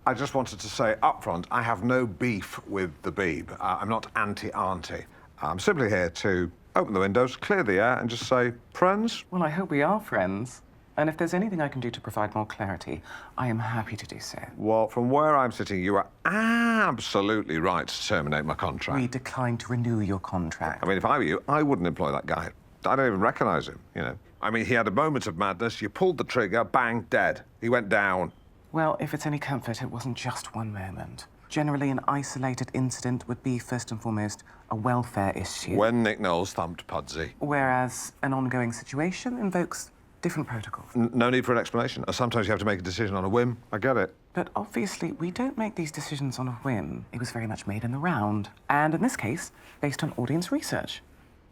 I just wanted to say up front, I have no beef with the Beeb. I'm not anti-auntie. I'm simply here to open the windows, clear the air, and just say, friends? Well, I hope we are friends. And if there's anything I can do to provide more clarity, I am happy to do so. Well, from where I'm sitting, you are absolutely right to terminate my contract. We declined to renew your contract. I mean, if I were you, I wouldn't employ that guy. I don't even recognize him, you know. I mean, he had a moment of madness. You pulled the trigger, bang, dead. He went down. Well, if it's any comfort, it wasn't just one moment. Generally, an isolated incident would be, first and foremost, a welfare issue. When Nick Knowles thumped Pudsey. Whereas an ongoing situation invokes different protocols. No need for an explanation. Sometimes you have to make a decision on a whim. I get it. But obviously, we don't make these decisions on a whim. It was very much made in the round. And in this case, based on audience research.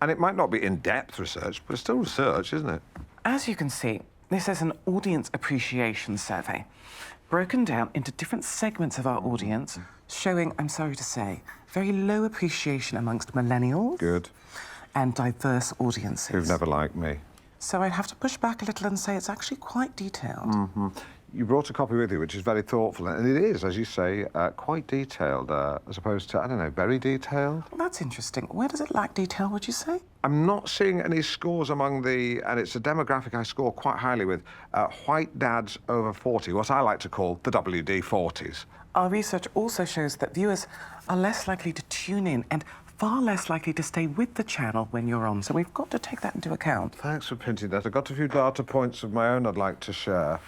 And it might not be in-depth research, but it's still research, isn't it? As you can see, this is an audience appreciation survey, broken down into different segments of our audience, showing, I'm sorry to say, very low appreciation amongst millennials. Good. And diverse audiences. Who've never liked me. So I'd have to push back a little and say it's actually quite detailed. Mm-hmm. You brought a copy with you, which is very thoughtful, and it is, as you say, quite detailed, as opposed to, I don't know, very detailed? Well, that's interesting. Where does it lack detail, would you say? I'm not seeing any scores among the, and it's a demographic I score quite highly with, white dads over 40, what I like to call the WD-40s. Our research also shows that viewers are less likely to tune in and far less likely to stay with the channel when you're on, so we've got to take that into account. Thanks for pinching that. I've got a few data points of my own I'd like to share.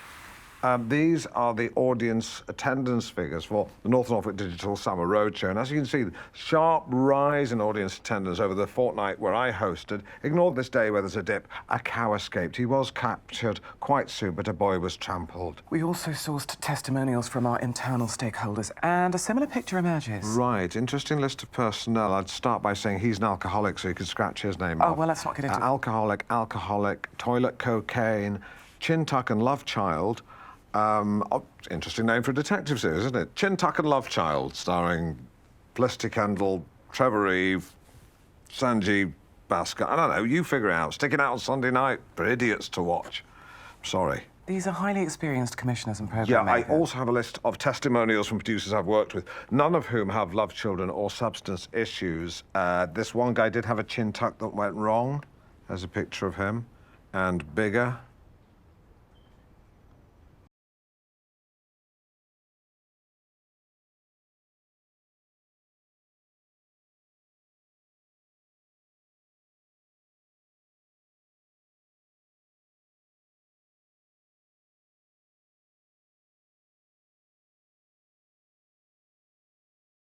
These are the audience attendance figures for the North Norfolk Digital Summer Roadshow. And as you can see, sharp rise in audience attendance over the fortnight where I hosted. Ignore this day where there's a dip. A cow escaped. He was captured quite soon, but a boy was trampled. We also sourced testimonials from our internal stakeholders, and a similar picture emerges. Right. Interesting list of personnel. I'd start by saying he's an alcoholic, so you could scratch his name off. Oh, well, let's not get into it. Alcoholic, toilet cocaine, chin tuck and love child. Interesting name for a detective series, isn't it? Chin Tuck and Love Child, starring Felicity Kendall, Trevor Eve, Sanjeev Bhaskar. I don't know, you figure it out. Sticking out on Sunday night for idiots to watch. Sorry. These are highly experienced commissioners and program Yeah, makers. I also have a list of testimonials from producers I've worked with, none of whom have love children or substance issues. This one guy did have a chin tuck that went wrong. There's a picture of him. And bigger.